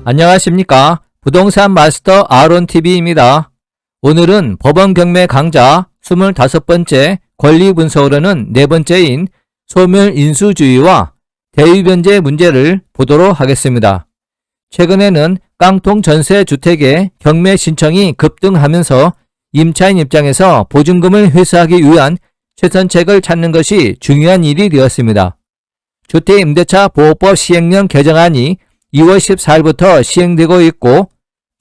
안녕하십니까. 부동산 마스터 아론TV입니다. 오늘은 법원 경매 강좌 25번째 권리분석으로는 네 번째인 소멸인수주의와 대위변제 문제를 보도록 하겠습니다. 최근에는 깡통 전세주택의 경매 신청이 급등하면서 임차인 입장에서 보증금을 회수하기 위한 최선책을 찾는 것이 중요한 일이 되었습니다. 주택임대차보호법 시행령 개정안이 2월 14일부터 시행되고 있고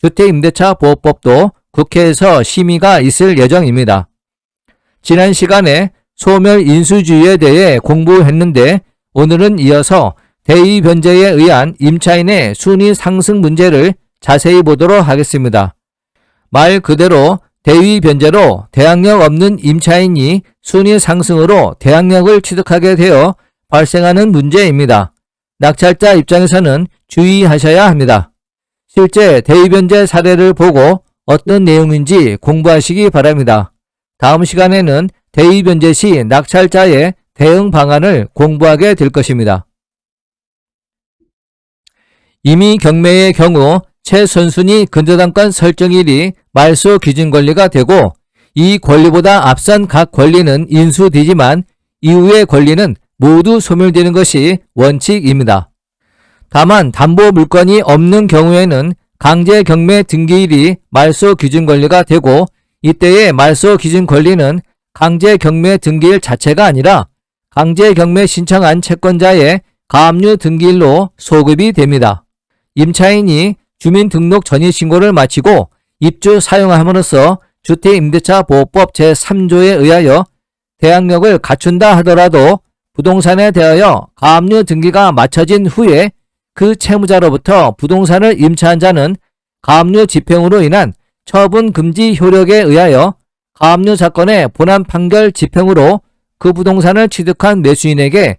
주택임대차보호법도 국회에서 심의가 있을 예정입니다. 지난 시간에 소멸인수주의에 대해 공부했는데 오늘은 이어서 대위변제에 의한 임차인의 순위 상승 문제를 자세히 보도록 하겠습니다. 말 그대로 대위변제로 대항력 없는 임차인이 순위 상승으로 대항력을 취득하게 되어 발생하는 문제입니다. 낙찰자 입장에서는 주의하셔야 합니다. 실제 대위변제 사례를 보고 어떤 내용인지 공부하시기 바랍니다. 다음 시간에는 대위변제 시 낙찰자의 대응 방안을 공부하게 될 것입니다. 임의 경매의 경우 최선순위 근저당권 설정일이 말소 기준 권리가 되고 이 권리보다 앞선 각 권리는 인수되지만 이후의 권리는 모두 소멸되는 것이 원칙입니다. 다만 담보 물건이 없는 경우에는 강제 경매 등기일이 말소 기준 권리가 되고 이때의 말소 기준 권리는 강제 경매 등기일 자체가 아니라 강제 경매 신청한 채권자의 가압류 등기일로 소급이 됩니다. 임차인이 주민등록 전입신고를 마치고 입주 사용함으로써 주택임대차보호법 제3조에 의하여 대항력을 갖춘다 하더라도 부동산에 대하여 가압류 등기가 마쳐진 후에 그 채무자로부터 부동산을 임차한 자는 가압류 집행으로 인한 처분 금지 효력에 의하여 가압류 사건의 본안 판결 집행으로 그 부동산을 취득한 매수인에게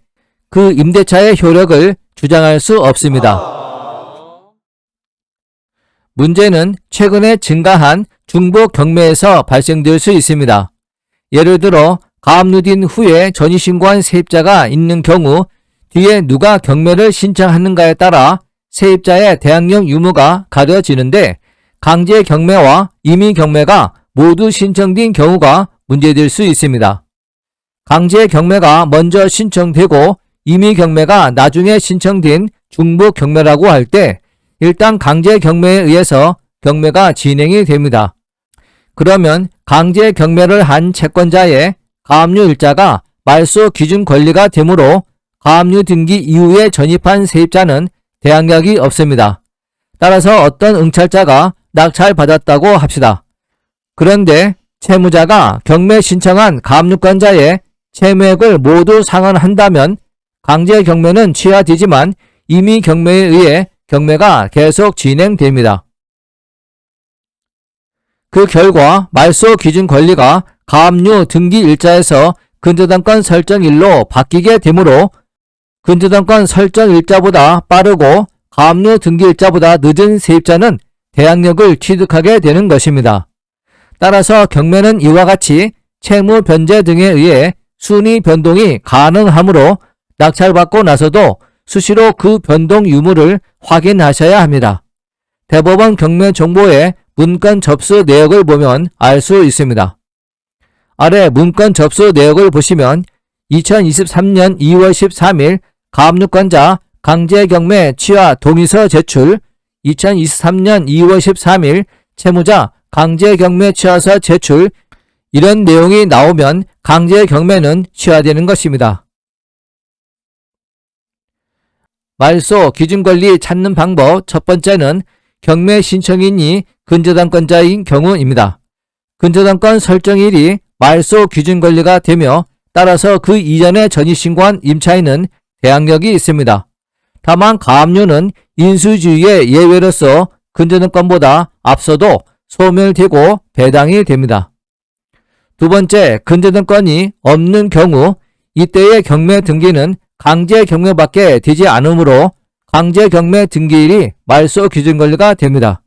그 임대차의 효력을 주장할 수 없습니다. 문제는 최근에 증가한 중복 경매에서 발생될 수 있습니다. 예를 들어 가압류된 후에 전입신고한 세입자가 있는 경우 뒤에 누가 경매를 신청하는가에 따라 세입자의 대항력 유무가 가려지는데 강제 경매와 임의 경매가 모두 신청된 경우가 문제될 수 있습니다. 강제 경매가 먼저 신청되고 임의 경매가 나중에 신청된 중복 경매라고 할 때 일단 강제 경매에 의해서 경매가 진행이 됩니다. 그러면 강제 경매를 한 채권자의 가압류 일자가 말소 기준 권리가 되므로 가압류 등기 이후에 전입한 세입자는 대항력이 없습니다. 따라서 어떤 응찰자가 낙찰받았다고 합시다. 그런데 채무자가 경매 신청한 가압류권자의 채무액을 모두 상환한다면 강제 경매는 취하되지만 임의 경매에 의해 경매가 계속 진행됩니다. 그 결과 말소 기준 권리가 가압류 등기 일자에서 근저당권 설정일로 바뀌게 되므로 근저당권 설정 일자보다 빠르고 가압류 등기 일자보다 늦은 세입자는 대항력을 취득하게 되는 것입니다. 따라서 경매는 이와 같이 채무 변제 등에 의해 순위 변동이 가능하므로 낙찰받고 나서도 수시로 그 변동 유무를 확인하셔야 합니다. 대법원 경매 정보의 문건 접수 내역을 보면 알 수 있습니다. 아래 문건 접수 내역을 보시면 2023년 2월 13일 가압류권자 강제경매 취하 동의서 제출, 2023년 2월 13일 채무자 강제경매 취하서 제출, 이런 내용이 나오면 강제경매는 취하되는 것입니다. 말소 기준권리 찾는 방법 첫 번째는 경매 신청인이 근저당권자인 경우입니다. 근저당권 설정일이 말소 기준권리가 되며 따라서 그 이전에 전입신고한 임차인은 대항력이 있습니다. 다만 가압류는 인수주의의 예외로서 근저당권보다 앞서도 소멸되고 배당이 됩니다. 두 번째, 근저당권이 없는 경우 이때의 경매 등기는 강제 경매밖에 되지 않으므로 강제 경매 등기일이 말소 기준 권리가 됩니다.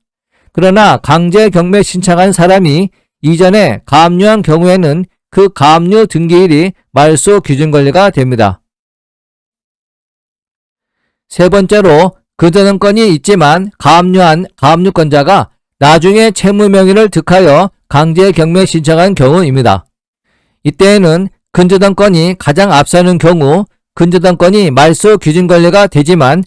그러나 강제 경매 신청한 사람이 이전에 가압류한 경우에는 그 가압류 등기일이 말소 기준 권리가 됩니다. 세 번째로 근저당권이 있지만 가압류한 가압류권자가 나중에 채무명의를 득하여 강제 경매 신청한 경우입니다. 이때에는 근저당권이 가장 앞서는 경우 근저당권이 말소 기준 권리가 되지만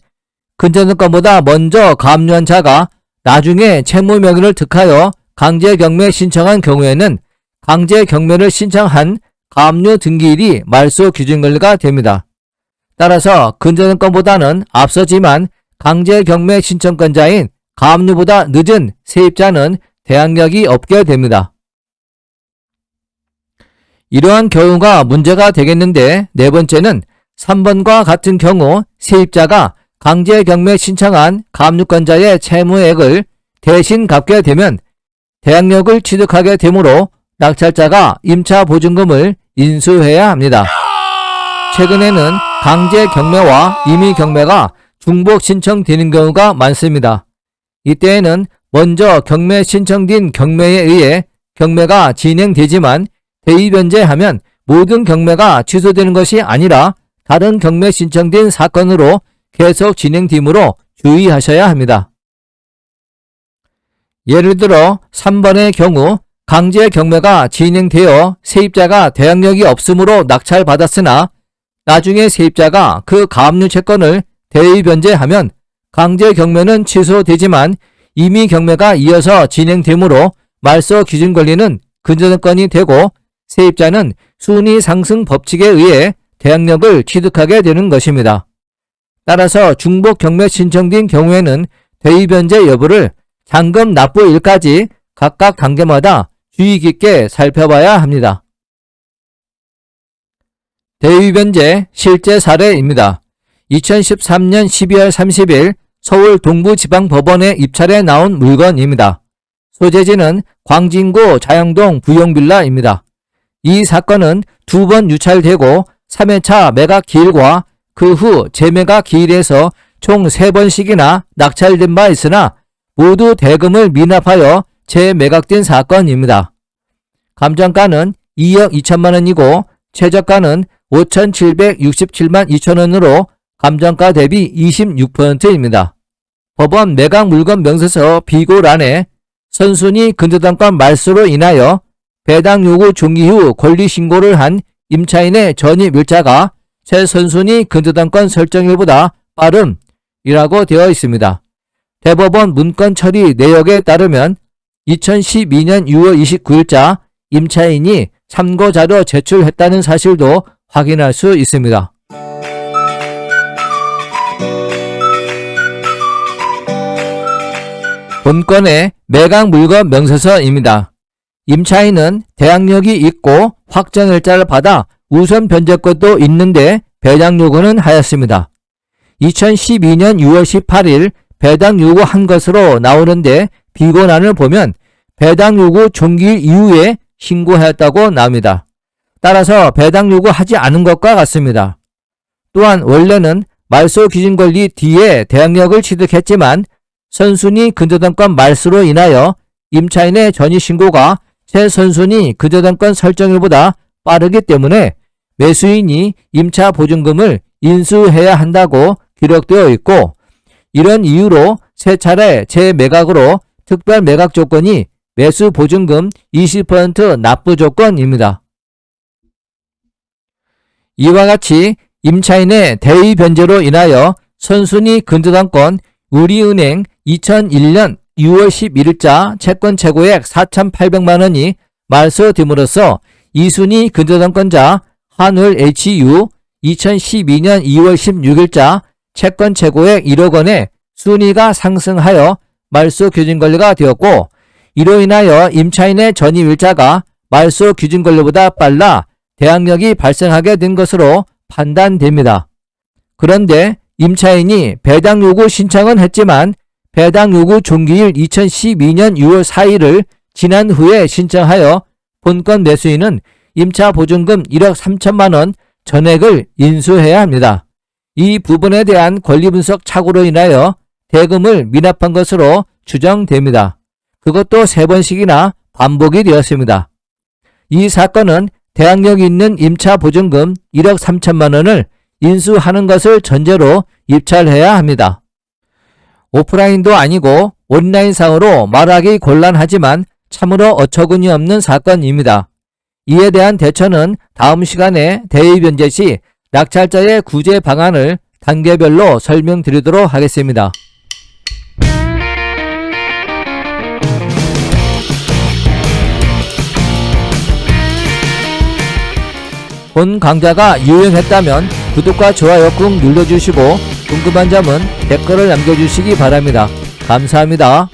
근저당권보다 먼저 가압류한 자가 나중에 채무명의를 득하여 강제 경매 신청한 경우에는 강제 경매를 신청한 가압류 등기일이 말소 기준 권리가 됩니다. 따라서 근저당권보다는 앞서지만 강제 경매 신청권자인 가압류보다 늦은 세입자는 대항력이 없게 됩니다. 이러한 경우가 문제가 되겠는데 네 번째는 3번과 같은 경우 세입자가 강제 경매 신청한 가압류권자의 채무액을 대신 갚게 되면 대항력을 취득하게 되므로 낙찰자가 임차보증금을 인수해야 합니다. 최근에는 강제 경매와 임의 경매가 중복 신청되는 경우가 많습니다. 이때에는 먼저 경매 신청된 경매에 의해 경매가 진행되지만 대의변제하면 모든 경매가 취소되는 것이 아니라 다른 경매 신청된 사건으로 계속 진행되므로 주의하셔야 합니다. 예를 들어 3번의 경우 강제 경매가 진행되어 세입자가 대항력이 없으므로 낙찰받았으나 나중에 세입자가 그 가압류 채권을 대의변제하면 강제 경매는 취소되지만 임의 경매가 이어서 진행되므로 말소 기준 권리는 근저당권이 되고 세입자는 순위 상승 법칙에 의해 대항력을 취득하게 되는 것입니다. 따라서 중복 경매 신청된 경우에는 대의변제 여부를 잔금 납부일까지 각각 단계마다 주의 깊게 살펴봐야 합니다. 대의변제 실제 사례입니다. 2013년 12월 30일 서울 동부지방법원에 입찰해 나온 물건입니다. 소재지는 광진구 자영동 부영빌라입니다. 이 사건은 2번 유찰되고 3회차 매각 기일과 그 후 재매각 기일에서 총 3번씩이나 낙찰된 바 있으나 모두 대금을 미납하여 재매각된 사건입니다. 감정가는 2억 2천만 원이고 최저가는 5,767만 2천 원으로 감정가 대비 26%입니다. 법원 매각 물건 명세서 비고란에 선순위 근저당권 말소로 인하여 배당 요구 종기 후 권리 신고를 한 임차인의 전입일자가 최선순위 근저당권 설정일보다 빠름이라고 되어 있습니다. 대법원 문건 처리 내역에 따르면 2012년 6월 29일자 임차인이 참고자료 제출했다는 사실도 확인할 수 있습니다. 본건의 매각 물건 명세서입니다. 임차인은 대항력이 있고 확정일자를 받아 우선 변제권도 있는데 배당 요구는 하였습니다. 2012년 6월 18일 배당 요구한 것으로 나오는데 비고란을 보면 배당 요구 종기일 이후에 신고하였다고 나옵니다. 따라서 배당 요구하지 않은 것과 같습니다. 또한 원래는 말소 기준 권리 뒤에 대항력을 취득했지만 선순위 근저당권 말소로 인하여 임차인의 전입신고가 최선순위 근저당권 설정일보다 빠르기 때문에 매수인이 임차보증금을 인수해야 한다고 기록되어 있고 이런 이유로 세 차례 재매각으로 특별 매각 조건이 매수보증금 20% 납부 조건입니다. 이와 같이 임차인의 대의 변제로 인하여 선순위 근저당권 우리은행 2001년 6월 11일자 채권 최고액 4,800만 원이 말소됨으로써 2순위 근저당권자 한울 HU 2012년 2월 16일자 채권 최고액 1억 원의 순위가 상승하여 말소 기준 권리가 되었고 이로 인하여 임차인의 전입일자가 말소 기준 권리보다 빨라 대항력이 발생하게 된 것으로 판단됩니다. 그런데 임차인이 배당 요구 신청은 했지만 배당 요구 종기일 2012년 6월 4일을 지난 후에 신청하여 본건 매수인은 임차보증금 1억 3천만 원 전액을 인수해야 합니다. 이 부분에 대한 권리분석 착오로 인하여 대금을 미납한 것으로 추정됩니다. 그것도 3번씩이나 반복이 되었습니다. 이 사건은 대항력이 있는 임차보증금 1억 3천만 원을 인수하는 것을 전제로 입찰해야 합니다. 오프라인도 아니고 온라인상으로 말하기 곤란하지만 참으로 어처구니 없는 사건입니다. 이에 대한 대처는 다음 시간에 대의 변제 시 낙찰자의 구제 방안을 단계별로 설명드리도록 하겠습니다. 본 강좌가 유용했다면 구독과 좋아요 꾹 눌러주시고 궁금한 점은 댓글을 남겨주시기 바랍니다. 감사합니다.